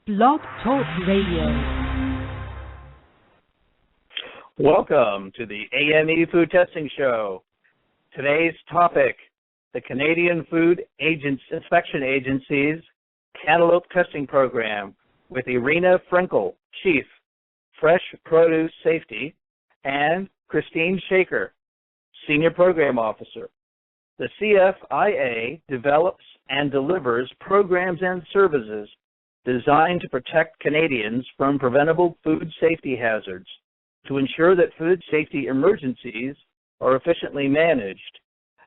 Blog Talk Radio. Welcome to the AME Food Testing Show. Today's topic, the Canadian Food Inspection Agency's Cantaloupe Testing Program with Irina Frenkel, Chief, Fresh Produce Safety, and Christine Shaker, Senior Program Officer. The CFIA develops and delivers programs and services designed to protect Canadians from preventable food safety hazards, to ensure that food safety emergencies are efficiently managed,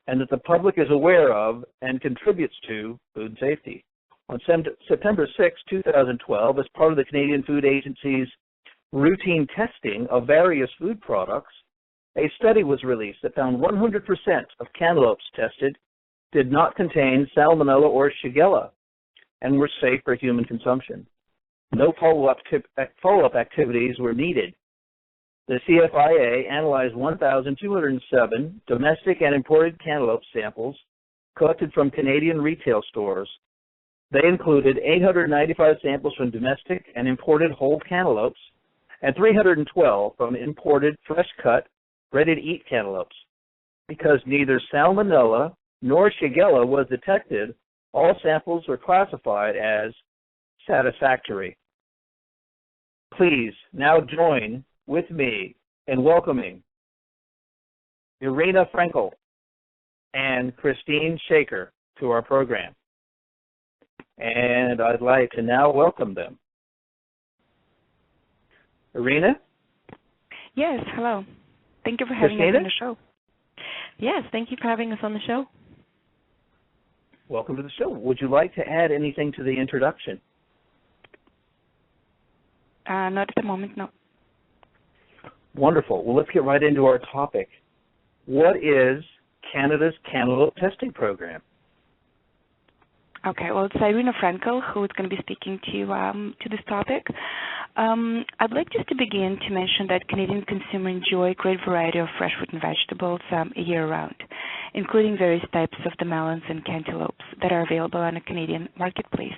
and that the public is aware of and contributes to food safety. On September 6, 2012, as part of the Canadian Food Agency's routine testing of various food products, a study was released that found 100% of cantaloupes tested did not contain Salmonella or Shigella and were safe for human consumption. No follow-up activities were needed. The CFIA analyzed 1,207 domestic and imported cantaloupe samples collected from Canadian retail stores. They included 895 samples from domestic and imported whole cantaloupes and 312 from imported fresh-cut, ready-to-eat cantaloupes. Because neither Salmonella nor Shigella was detected, all samples were classified as satisfactory. Please now join with me in welcoming Irina Frenkel and Christine Shaker to our program. And I'd like to now welcome them. Irina? Yes, hello. Thank you for having Christina? us on the show. Yes, thank you for having us on the show. Welcome to the show. Would you like to add anything to the introduction? Not at the moment, no. Wonderful. Well, let's get right into our topic. What is Canada's Cantaloupe Testing Program? Okay, well, it's Irina Frenkel who is going to be speaking to this topic. I'd like just to begin to mention that Canadian consumers enjoy a great variety of fresh fruit and vegetables year-round, including various types of the melons and cantaloupes that are available on a Canadian marketplace.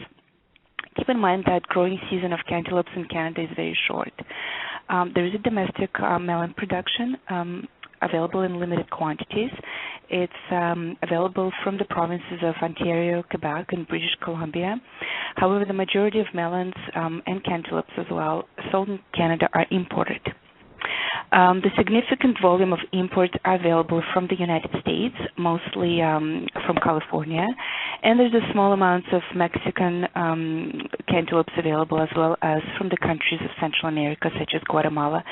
Keep in mind that growing season of cantaloupes in Canada is very short. There is a domestic melon production available in limited quantities. It's available from the provinces of Ontario, Quebec, and British Columbia. However, the majority of melons and cantaloupes as well sold in Canada are imported. The significant volume of imports are available from the United States, mostly from California, and there's a small amounts of Mexican cantaloupes available as well as from the countries of Central America such as Guatemala,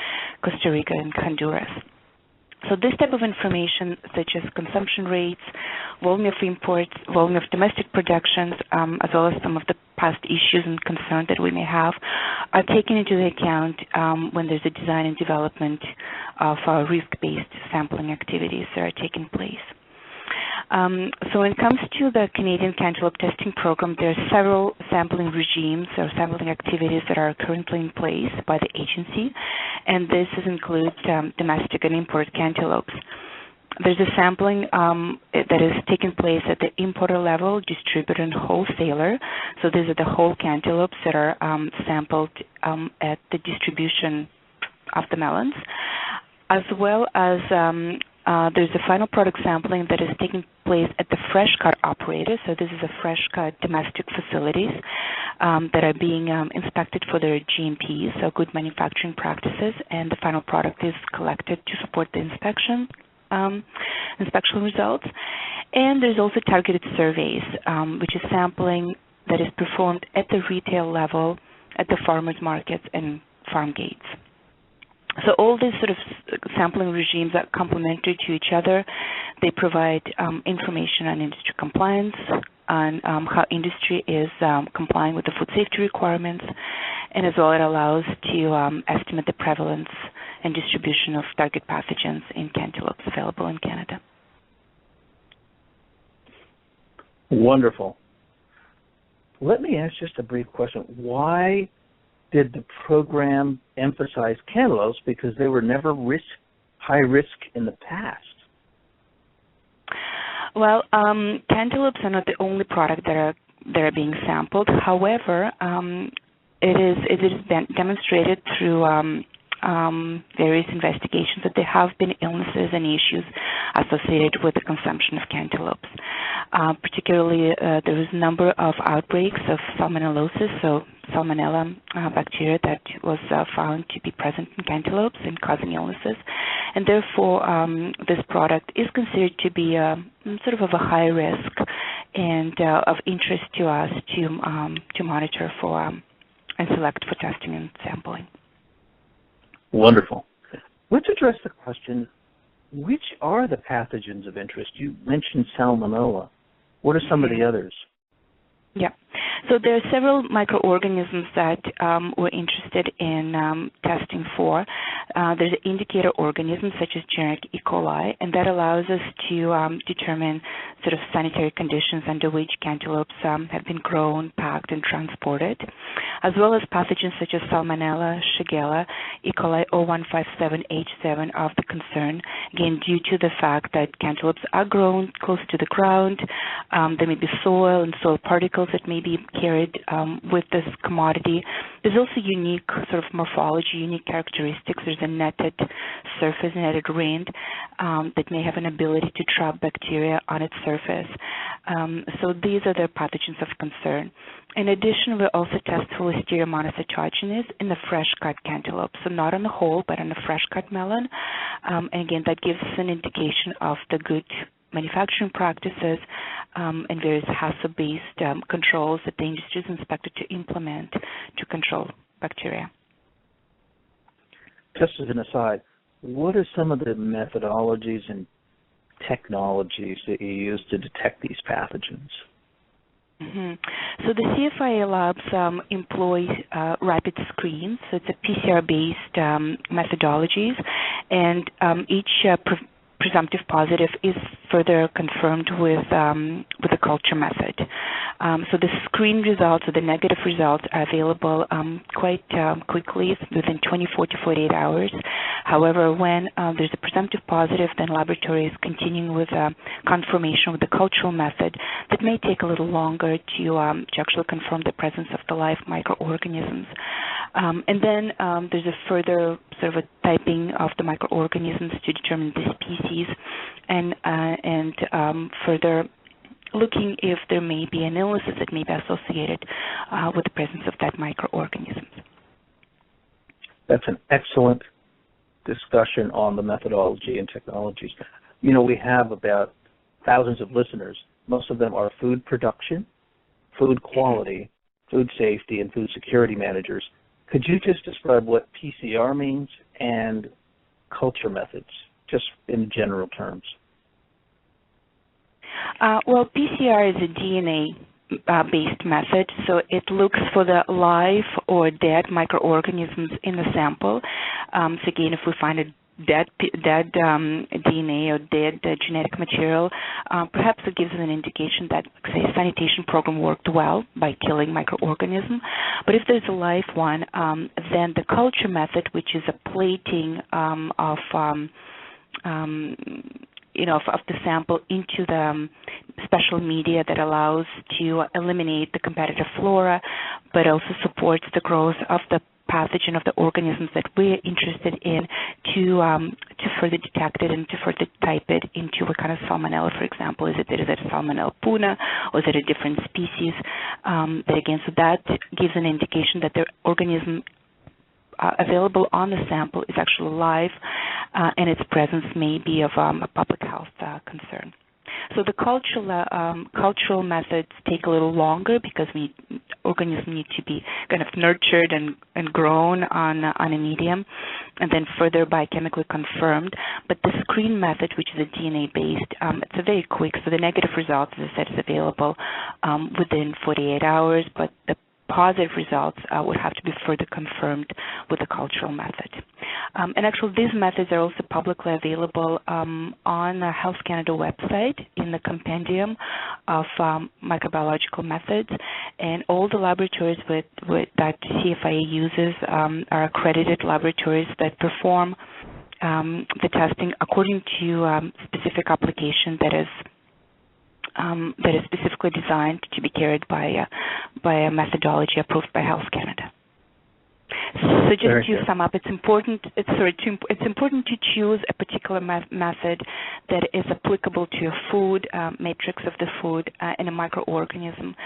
Costa Rica, and Honduras. So this type of information, such as consumption rates, volume of imports, volume of domestic productions, as well as some of the past issues and concerns that we may have, are taken into account when there's a design and development of risk-based sampling activities that are taking place. So when it comes to the Canadian Cantaloupe Testing Program, there are several sampling regimes or sampling activities that are currently in place by the agency, and this includes domestic and imported cantaloupes. There's a sampling that is taking place at the importer level, distributor, and wholesaler. So these are the whole cantaloupes that are sampled at the distribution of the melons, as well as there's a final product sampling that is taking place at the fresh cut operator. So this is a fresh cut domestic facilities that are being inspected for their GMPs, so good manufacturing practices, and the final product is collected to support the inspection results. And there's also targeted surveys, which is sampling that is performed at the retail level, at the farmers markets and farm gates. So all these sort of sampling regimes are complementary to each other. They provide information on industry compliance, on how industry is complying with the food safety requirements, and as well it allows to estimate the prevalence and distribution of target pathogens in cantaloupes available in Canada. Wonderful. Let me ask just a brief question. Why did the program emphasize cantaloupes? Because they were never high risk in the past. Well, cantaloupes are not the only product that are being sampled. However, it is demonstrated through various investigations that there have been illnesses and issues associated with the consumption of cantaloupes. Particularly, there was a number of outbreaks of salmonellosis, so Salmonella bacteria that was found to be present in cantaloupes and causing illnesses. And therefore, this product is considered to be sort of a high risk and of interest to us to monitor for and select for testing and sampling. Wonderful. Let's address the question, which are the pathogens of interest? You mentioned Salmonella. What are some of the others? Yeah. So there are several microorganisms that we're interested in testing for. There's indicator organisms such as generic E. coli, and that allows us to determine sort of sanitary conditions under which cantaloupes have been grown, packed, and transported, as well as pathogens such as Salmonella, Shigella, E. coli 0157H7 of the concern, again, due to the fact that cantaloupes are grown close to the ground. There may be soil and soil particles that may be carried with this commodity. There's also unique sort of morphology, unique characteristics. There's a netted surface, netted rind that may have an ability to trap bacteria on its surface. So these are the pathogens of concern. In addition, we also test for Listeria monocytogenes in the fresh-cut cantaloupe, so not on the whole, but on the fresh-cut melon. And again, that gives us an indication of the good manufacturing practices and various HACCP-based controls that the industry is expected to implement to control bacteria. Just as an aside, what are some of the methodologies and technologies that you use to detect these pathogens? So the CFIA labs employ rapid screens. So it's a PCR-based methodologies, and each presumptive positive is further confirmed with the culture method. So the screen results or the negative results are available quite quickly, within 24 to 48 hours. However, when there's a presumptive positive, then laboratory is continuing with confirmation with the cultural method. That may take a little longer to actually confirm the presence of the live microorganisms. And then there's a further sort of a typing of the microorganisms to determine the species, and further looking if there may be an illness that may be associated with the presence of that microorganisms. That's an excellent discussion on the methodology and technologies. You know, we have about thousands of listeners. Most of them are food production, food quality, food safety, and food security managers. Could you just describe what PCR means and culture methods, just in general terms? Well, PCR is a DNA-based method, so it looks for the live or dead microorganisms in the sample. So again, if we find a dead DNA or dead genetic material, perhaps it gives us an indication that, say, a sanitation program worked well by killing microorganism. But if there's a live one, then the culture method, which is a plating of the sample into the special media that allows to eliminate the competitive flora, but also supports the growth of the pathogen of the organisms that we're interested in to further detect it and to further type it into what kind of salmonella, for example. Is it a Salmonella puna, or is it a different species? So that gives an indication that the organism available on the sample is actually live, and its presence may be of a public health concern. So the cultural methods take a little longer because organisms need to be kind of nurtured and grown on a medium, and then further biochemically confirmed. But the screen method, which is a DNA-based, it's a very quick. So the negative results, as I said, is available within 48 hours, but the positive results would have to be further confirmed with the cultural method. And actually, these methods are also publicly available on the Health Canada website in the compendium of microbiological methods. And all the laboratories that CFIA uses are accredited laboratories that perform the testing according to specific application that is specifically designed to be carried by a methodology approved by Health Canada. So just to sum up, it's important. It's important to choose a particular method that is applicable to your food, matrix of the food, and a microorganism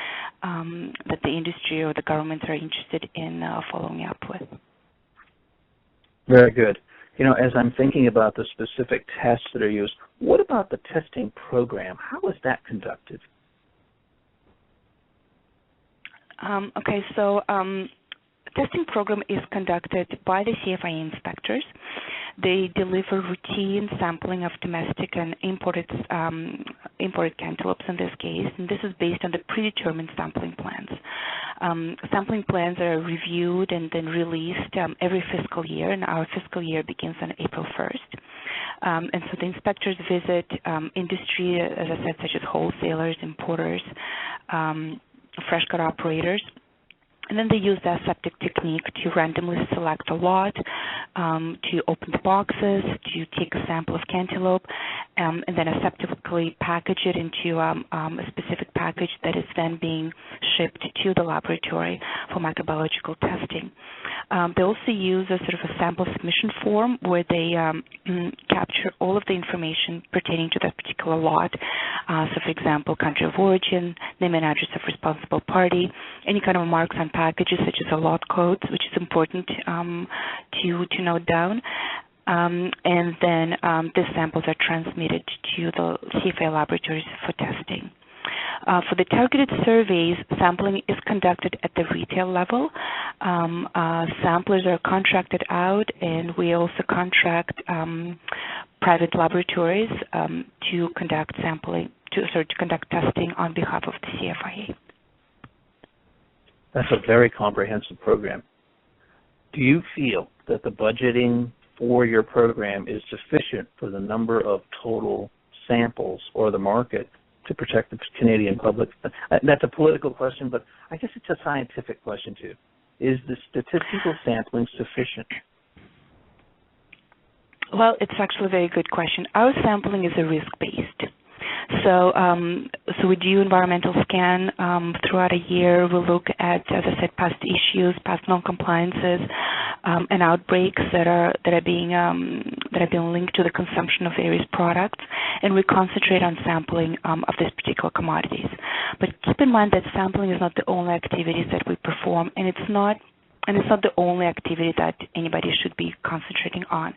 that the industry or the governments are interested in following up with. Very good. You know, as I'm thinking about the specific tests that are used, what about the testing program? How is that conducted? Okay, so testing program is conducted by the CFIA inspectors. They deliver routine sampling of domestic and imported cantaloupes in this case, and this is based on the predetermined sampling plans. Sampling plans are reviewed and then released every fiscal year, and our fiscal year begins on April 1st. And so the inspectors visit industry, as I said, such as wholesalers, importers, fresh cut operators, and then they use the aseptic technique to randomly select a lot, to open the boxes, to take a sample of cantaloupe, and then aseptically package it into a specific package that is then being shipped to the laboratory for microbiological testing. They also use a sort of a sample submission form where they capture all of the information pertaining to that particular lot. So, for example, country of origin, name and address of responsible party, any kind of marks on packages such as a lot codes, which is important to note down. And then these samples are transmitted to the CFIA laboratories for testing. For the targeted surveys, sampling is conducted at the retail level. Samplers are contracted out, and we also contract private laboratories to conduct sampling, to conduct testing on behalf of the CFIA. That's a very comprehensive program. Do you feel that the budgeting for your program is sufficient for the number of total samples or the market to protect the Canadian public? That's a political question, but I guess it's a scientific question too. Is the statistical sampling sufficient? Well, it's actually a very good question. Our sampling is a risk-based. So we do environmental scan throughout a year. We look at, as I said, past issues, past non-compliances, and outbreaks that are being linked to the consumption of various products, and we concentrate on sampling of these particular commodities. But keep in mind that sampling is not the only activities that we perform, and it's not the only activity that anybody should be concentrating on.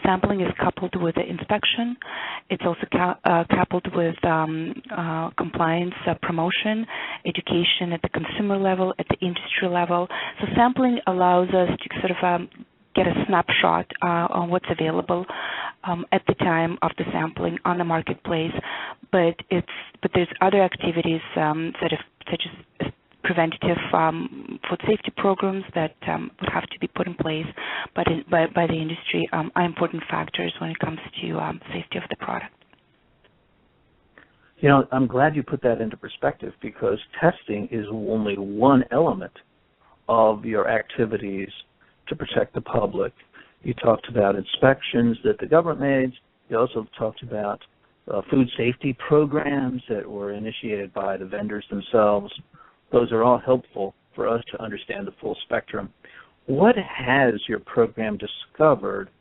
Sampling is coupled with the inspection. It's also coupled with compliance, promotion, education at the consumer level, at the industry level. So sampling allows us to sort of get a snapshot on what's available at the time of the sampling on the marketplace. But there's other activities such as preventative food safety programs that would have to be put in place by the industry are important factors when it comes to safety of the product. You know, I'm glad you put that into perspective, because testing is only one element of your activities to protect the public. You talked about inspections that the government made. You also talked about food safety programs that were initiated by the vendors themselves. Those are all helpful for us to understand the full spectrum. What has your program discovered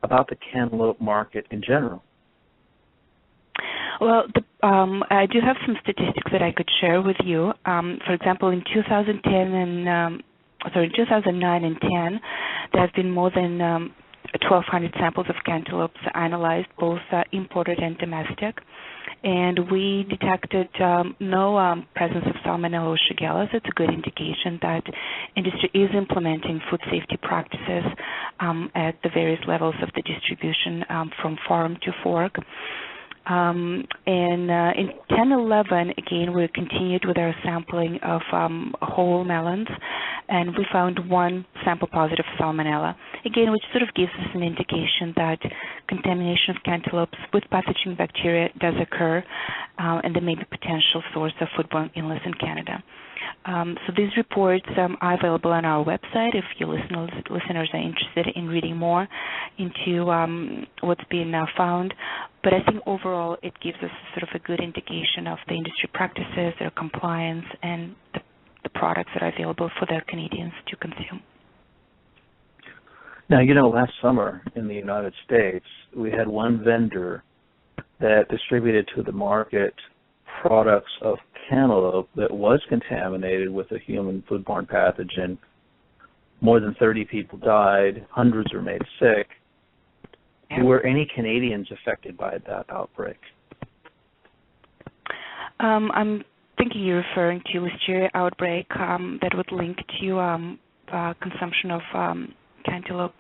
about the cantaloupe market in general? Well, I do have some statistics that I could share with you. For example, in 2009 and 10, there have been more than 1,200 samples of cantaloupes analyzed, both imported and domestic. And we detected no presence of Salmonella or Shigella. So it's a good indication that industry is implementing food safety practices at the various levels of the distribution from farm to fork. And in 10-11, again, we continued with our sampling of whole melons, and we found one sample positive Salmonella, again, which sort of gives us an indication that contamination of cantaloupes with pathogen bacteria does occur, and there may be potential source of foodborne illness in Canada. So these reports are available on our website if your listeners are interested in reading more into what's being now found. But I think overall it gives us sort of a good indication of the industry practices, their compliance, and the products that are available for their Canadians to consume. Now, last summer in the United States, we had one vendor that distributed to the market products of cantaloupe that was contaminated with a human foodborne pathogen. More than 30 people died, hundreds were made sick. Were any Canadians affected by that outbreak? I'm thinking you're referring to Listeria Outbreak that would link to consumption of cantaloupes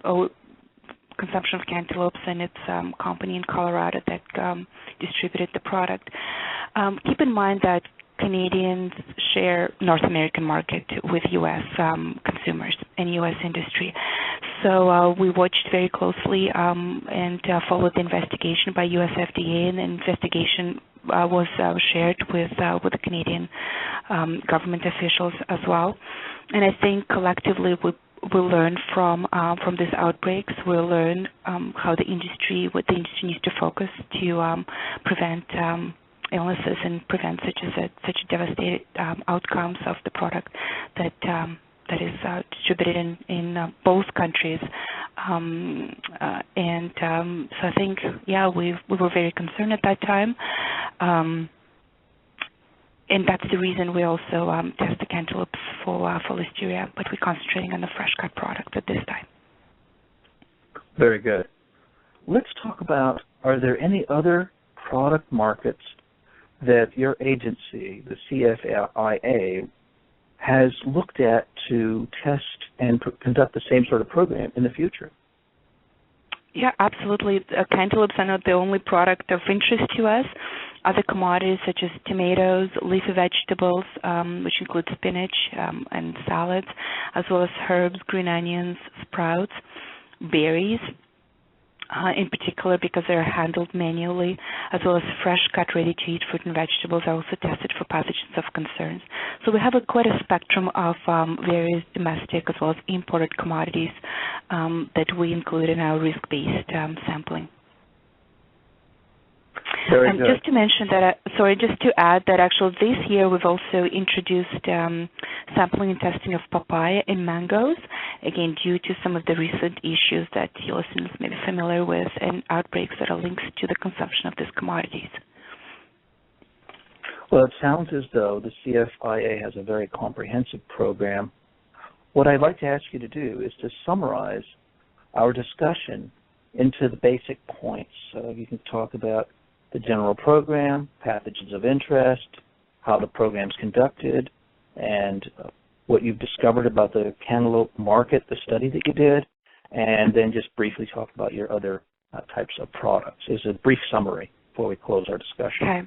and its company in Colorado that distributed the product. Keep in mind that Canadians share North American market with U.S. consumers and U.S. industry. So we watched very closely and followed the investigation by U.S. FDA, and the investigation was shared with the Canadian government officials as well. And I think collectively we'll learn from these outbreaks. We'll learn what the industry needs to focus to prevent illnesses and prevent such devastating outcomes of the product that is distributed in both countries. So I think, we were very concerned at that time. And that's the reason we also test the cantaloupes for Listeria, but we're concentrating on the fresh cut product at this time. Very good. Let's talk about, are there any other product markets that your agency, the CFIA, has looked at to test and conduct the same sort of program in the future? Yeah, absolutely. Cantaloupes are not the only product of interest to us. Other commodities such as tomatoes, leafy vegetables, which include spinach and salads, as well as herbs, green onions, sprouts, berries, in particular because they're handled manually, as well as fresh cut ready-to-eat fruit and vegetables are also tested for pathogens of concerns. So we have quite a spectrum of various domestic as well as imported commodities that we include in our risk-based sampling. Very good. Just to mention that, just to add that actually this year we've also introduced sampling and testing of papaya and mangoes, again due to some of the recent issues that your listeners may be familiar with and outbreaks that are linked to the consumption of these commodities. Well, it sounds as though the CFIA has a very comprehensive program. What I'd like to ask you to do is to summarize our discussion into the basic points. So you can talk about the general program, pathogens of interest, how the program's conducted, and what you've discovered about the cantaloupe market, the study that you did, and then just briefly talk about your other types of products. As a brief summary before we close our discussion. Okay.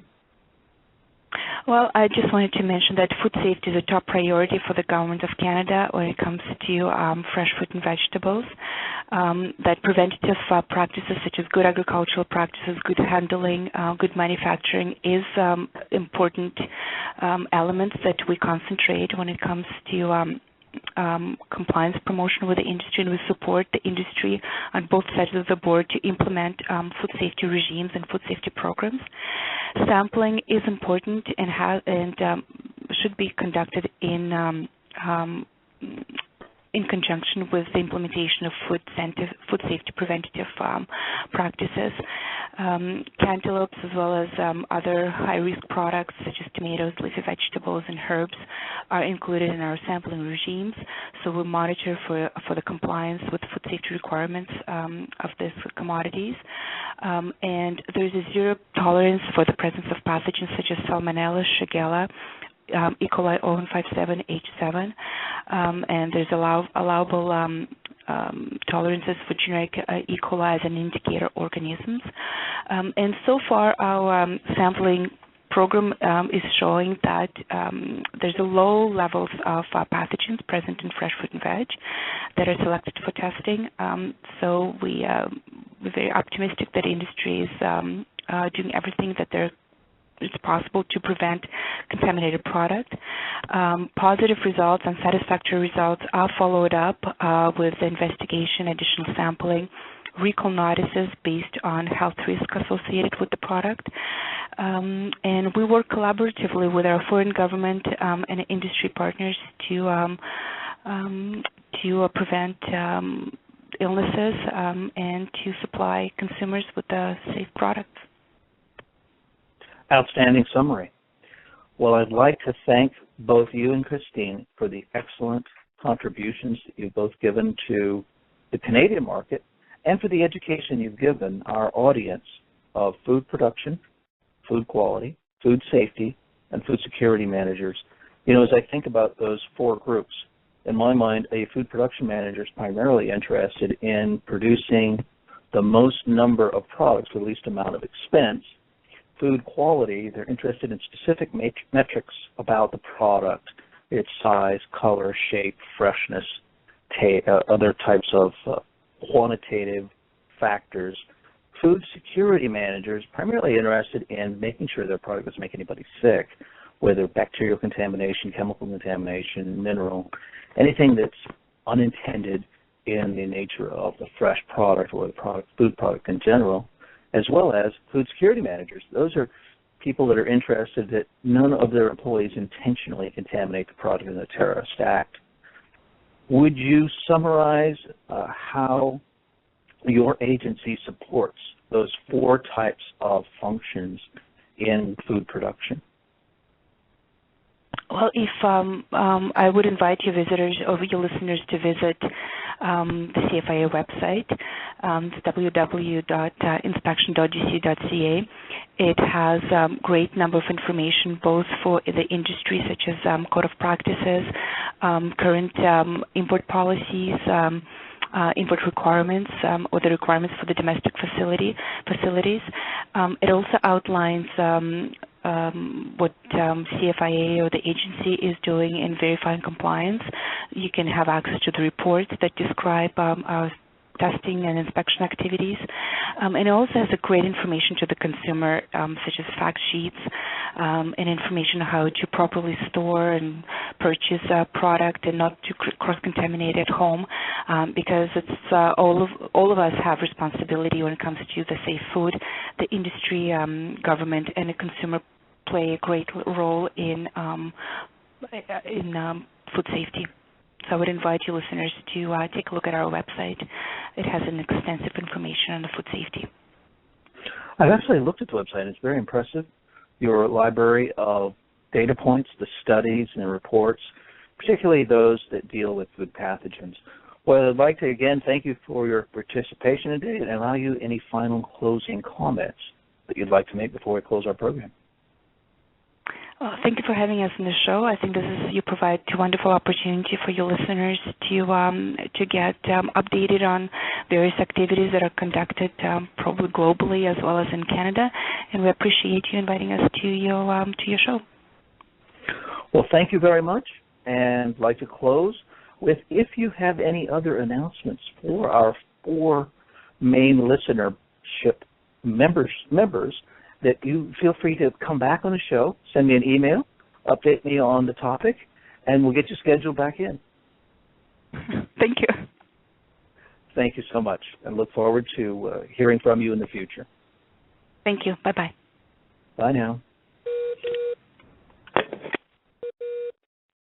Well, I just wanted to mention that food safety is a top priority for the Government of Canada when it comes to fresh fruit and vegetables. That preventative practices such as good agricultural practices, good handling, good manufacturing is important elements that we concentrate when it comes to compliance promotion with the industry, and we support the industry on both sides of the board to implement food safety regimes and food safety programs. Sampling is important and should be conducted in conjunction with the implementation of food safety preventative practices. Cantaloupes as well as other high-risk products such as tomatoes, leafy vegetables, and herbs are included in our sampling regimes. So we monitor for the compliance with food safety requirements of these commodities. And there's a zero tolerance for the presence of pathogens such as Salmonella, Shigella, E. coli 0157H7, and there's allowable tolerances for generic E. coli as an indicator organisms. And so far, our sampling program is showing that there's a low levels of pathogens present in fresh fruit and veg that are selected for testing. So we're very optimistic that industry is doing everything that it's possible to prevent contaminated product. Positive results and satisfactory results are followed up with investigation, additional sampling, recall notices based on health risk associated with the product. And we work collaboratively with our foreign government and industry partners to prevent illnesses and to supply consumers with safe products. Outstanding summary. Well, I'd like to thank both you and Christine for the excellent contributions that you've both given to the Canadian market and for the education you've given our audience of food production, food quality, food safety, and food security managers. You know, as I think about those four groups, in my mind, a food production manager is primarily interested in producing the most number of products with the least amount of expense. Food quality, they're interested in specific metrics about the product, its size, color, shape, freshness, other types of quantitative factors. Food security managers primarily interested in making sure their product doesn't make anybody sick, whether bacterial contamination, chemical contamination, mineral, anything that's unintended in the nature of the fresh product or the food product in general, as well as food security managers. Those are people that are interested that none of their employees intentionally contaminate the product in a terrorist act. Would you summarize how your agency supports those four types of functions in food production? Well, if I would invite your visitors or your listeners to visit the CFIA website, www.inspection.gc.ca. It has a great number of information both for the industry, such as code of practices, current import policies, import requirements, or the requirements for the domestic facilities. It also outlines what CFIA or the agency is doing in verifying compliance. You can have access to the reports that describe our testing and inspection activities. And it also has a great information to the consumer, such as fact sheets and information on how to properly store and purchase a product and not to cross-contaminate at home, because it's all of us have responsibility when it comes to the safe food. The industry, government, and the consumer play a great role in food safety. So I would invite you listeners to take a look at our website. It has an extensive information on the food safety. I've actually looked at the website. It's very impressive. Your library of data points, the studies and reports, particularly those that deal with food pathogens. Well, I'd like to again thank you for your participation today and allow you any final closing comments that you'd like to make before we close our program. Well, thank you for having us on the show. I think you provide a wonderful opportunity for your listeners to get updated on various activities that are conducted probably globally as well as in Canada, and we appreciate you inviting us to your show. Well, thank you very much, and I'd like to close with, if you have any other announcements for our four main listenership members, that you feel free to come back on the show, send me an email, update me on the topic, and we'll get you scheduled back in. Thank you. Thank you so much, and look forward to hearing from you in the future. Thank you. Bye-bye. Bye now.